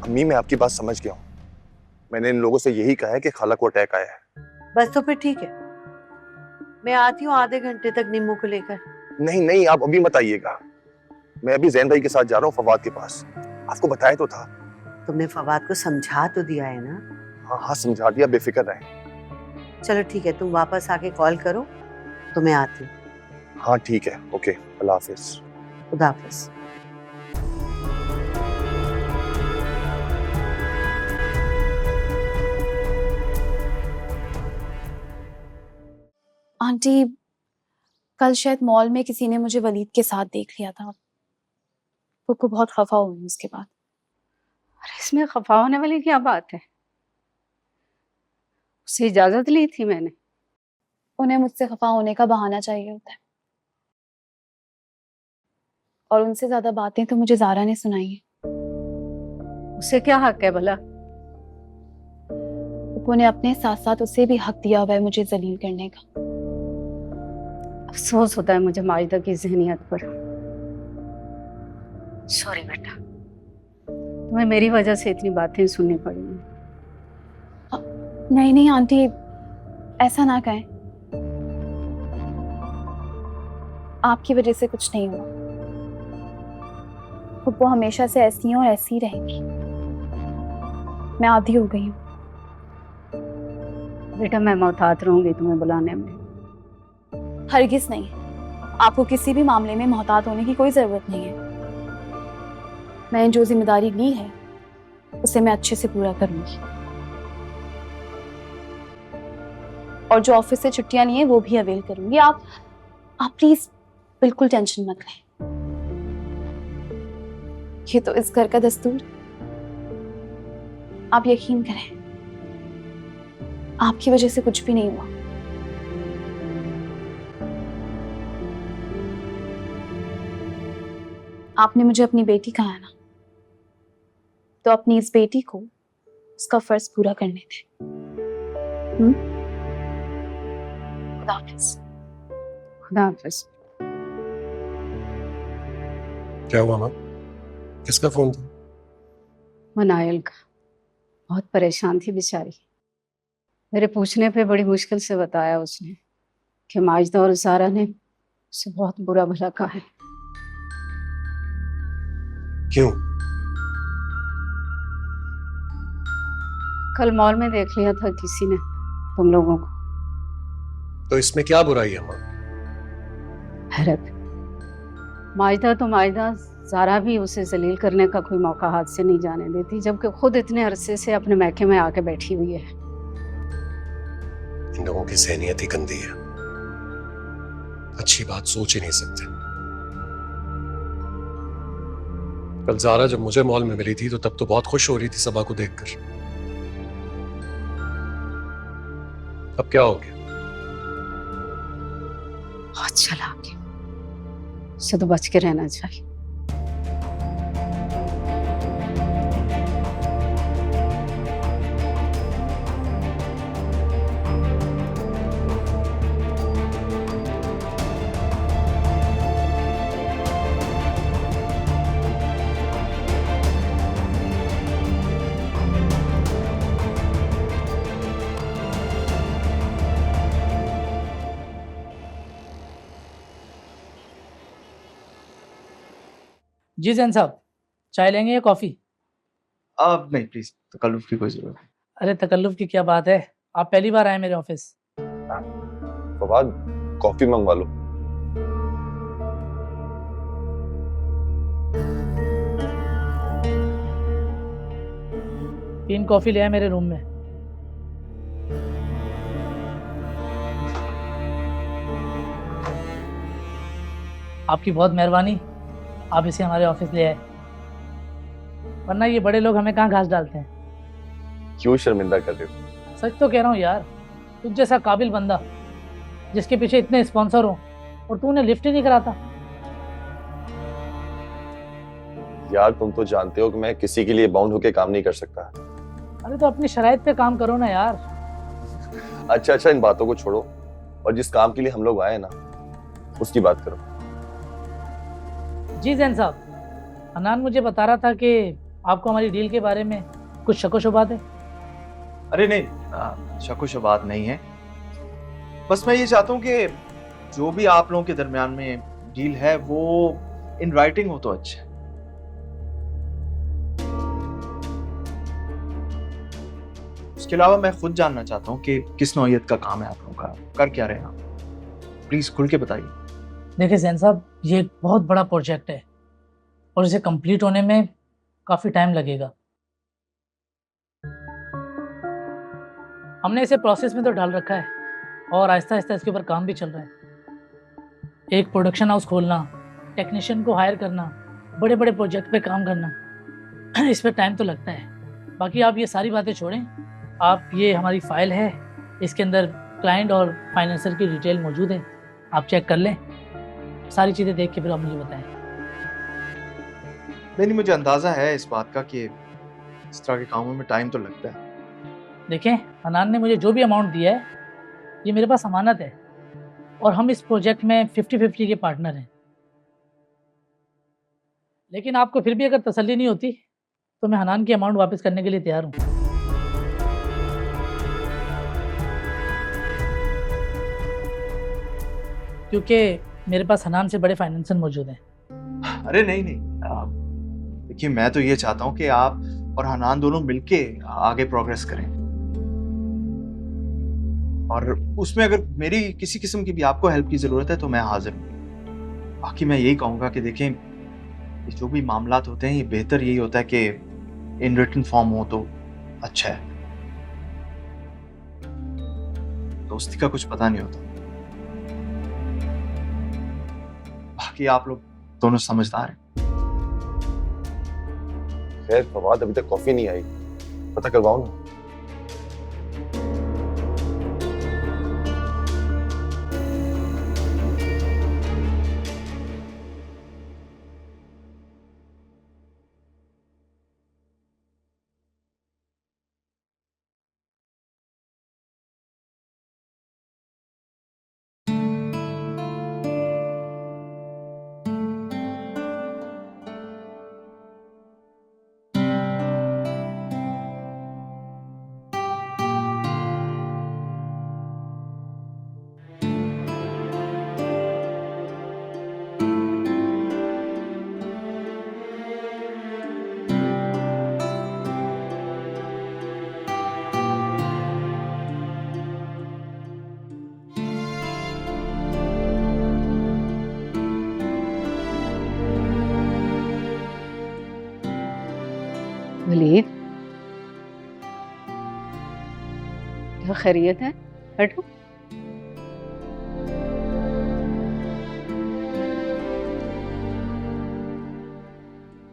अम्मी मैं आपकी बात समझ गया हूँ। मैंने इन लोगों से यही कहा है कि खाला को अटैक आया है। बस तो फिर ठीक है, मैं आती हूँ आधे घंटे तक निम्मू को लेकर। नहीं नहीं, आप अभी मत आइएगा। मैं अभी जैन भाई के साथ जा रहा हूँ फवाद के पास। आपको बताया तो था। तुमने फवाद को समझा तो दिया है ना? हाँ हाँ समझा दिया, बेफिक्र रहें। चलो ठीक है, तुम वापस आके कॉल करो तो मैं आती हूँ। हाँ ठीक है, ओके, अल्लाह हाफिज। खुदा हाफिज। आंटी, कल शायद मॉल में किसी ने मुझे वलीद के साथ देख लिया था। पुप्पू बहुत खफा हुई उसके बाद। अरे इसमें खफा होने वाली क्या बात है? उससे इजाजत ली थी मैंने। उन्हें मुझसे खफा होने का बहाना चाहिए होता है, और उनसे ज्यादा बातें तो मुझे ज़ारा ने सुनाई है। उसे क्या हक है भला? पुप्पू ने अपने साथ साथ उसे भी हक दिया हुआ है मुझे जलील करने का। अफसोस होता है मुझे माजिदा की ज़हनियत पर। सॉरी बेटा, तुम्हें मेरी वजह से इतनी बातें सुननी पड़ी हैं। नहीं नहीं आंटी, ऐसा ना कहें। आपकी वजह से कुछ नहीं हुआ। पुप्पू हमेशा से ऐसी हैं और ऐसी ही रहेंगी। मैं आदी हो गई हूँ। बेटा मैं मोहतात रहूंगी तुम्हें बुलाने में। हरगिज नहीं, आपको किसी भी मामले में मोहतात होने की कोई जरूरत नहीं है। मैंने जो जिम्मेदारी ली है उसे मैं अच्छे से पूरा करूंगी, और जो ऑफिस से छुट्टियां ली हैं वो भी अवेल करूंगी। आप प्लीज बिल्कुल टेंशन मत लें। ये तो इस घर का दस्तूर। आप यकीन करें, आपकी वजह से कुछ भी नहीं हुआ। आपने मुझे अपनी बेटी कहा है ना, तो अपनी इस बेटी को उसका फर्ज पूरा करने थे। खुदा हाफिज। खुदा हाफिज। क्या हुआ माँ? किसका फोन था? मनायल का। बहुत परेशान थी बेचारी। मेरे पूछने पे बड़ी मुश्किल से बताया उसने कि माजिदा और ज़ारा ने उसे बहुत बुरा भला कहा है। क्यों? कल मॉल में देख लिया था किसी ने तुम लोगों को। तो इसमें क्या बुराई है माँ? हैरत। माजिदा तो माजिदा, ज़ारा भी उसे जलील करने का कोई मौका हाथ से नहीं जाने देती, जबकि खुद इतने अरसे से अपने मैके में आके बैठी हुई है। इन लोगों की ज़हनियत ही गंदी है, अच्छी बात सोच ही नहीं सकते। कल ज़ारा जब मुझे मॉल में मिली थी तो तब तो बहुत खुश हो रही थी सबा को देखकर। अब क्या हो गया? बहुत चालाक है, उससे तो बच के रहना चाहिए। जी जैन साहब, चाय लेंगे या कॉफ़ी? आप नहीं प्लीज, तकल्लुफ की कोई जरूरत नहीं। अरे तकल्लुफ की क्या बात है, आप पहली बार आए मेरे ऑफिस। फवाद, कॉफी मंगवा लो। तीन कॉफ़ी ले आए मेरे रूम में। आपकी बहुत मेहरबानी, आप इसे हमारे ऑफिस ले आए, वरना ये बड़े लोग हमें कहाँ घास डालते हैं। क्यों शर्मिंदा कर रहे हो? सच तो कह रहा हूँ यार, तुझ जैसा काबिल बंदा जिसके पीछे इतने स्पॉन्सर हो और तू उन्हें लिफ्ट ही नहीं कराता। यार तुम तो जानते हो कि मैं किसी के लिए बाउंड होके काम नहीं कर सकता। अरे तो अपनी शराइत पे काम करो ना यार। अच्छा अच्छा, इन बातों को छोड़ो और जिस काम के लिए हम लोग आए ना उसकी बात करो। जी जैन साहब, अनान मुझे बता रहा था कि आपको हमारी डील के बारे में कुछ शक व शुबात है? अरे नहीं, शक शुबात नहीं है। बस मैं ये चाहता हूँ कि जो भी आप लोगों के दरमियान में डील है वो इन राइटिंग हो तो अच्छा है। उसके अलावा मैं खुद जानना चाहता हूँ कि किस नौइयत का काम है आप लोगों का, कर क्या रहे हैं आप? प्लीज खुल के बताइए। देखिए जैन साहब, ये एक बहुत बड़ा प्रोजेक्ट है और इसे कंप्लीट होने में काफ़ी टाइम लगेगा। हमने इसे प्रोसेस में तो डाल रखा है और आहिस्ता आहिस्ता इसके ऊपर काम भी चल रहा है। एक प्रोडक्शन हाउस खोलना, टेक्नीशियन को हायर करना, बड़े बड़े प्रोजेक्ट पे काम करना, इस पर टाइम तो लगता है। बाकी आप ये सारी बातें छोड़ें, आप ये हमारी फ़ाइल है, इसके अंदर क्लाइंट और फाइनेंसर की डिटेल मौजूद है, आप चेक कर लें। सारी चीज़ें देख के फिर आप मुझे बताएं। नहीं, मुझे अंदाजा है इस बात का कि इस तरह के कामों में टाइम तो लगता है। देखें, हनान ने मुझे जो भी अमाउंट दिया है ये मेरे पास अमानत है और हम इस प्रोजेक्ट में 50-50 के पार्टनर हैं। लेकिन आपको फिर भी अगर तसल्ली नहीं होती तो मैं हनान की अमाउंट वापस करने के लिए तैयार हूँ। क्योंकि मेरे पास हनान से बड़े फाइनेंसर मौजूद हैं। अरे नहीं, देखिए मैं तो ये चाहता हूँ कि आप और हनान दोनों मिलके आगे प्रोग्रेस करें, और उसमें अगर मेरी किसी किस्म की भी आपको हेल्प की जरूरत है तो मैं हाजिर हूँ। बाकी मैं यही कहूँगा कि देखें, ये जो भी मामलात होते हैं ये बेहतर यही होता है कि इन रिटन फॉर्म हो तो अच्छा है। दोस्ती का कुछ पता नहीं होता। बाकी आप लोग दोनों समझदार हैं। खैर फवाद, अभी तक कॉफी नहीं आई, पता करवाओ ना। वलीद, क्या खैरियत है? बैठो।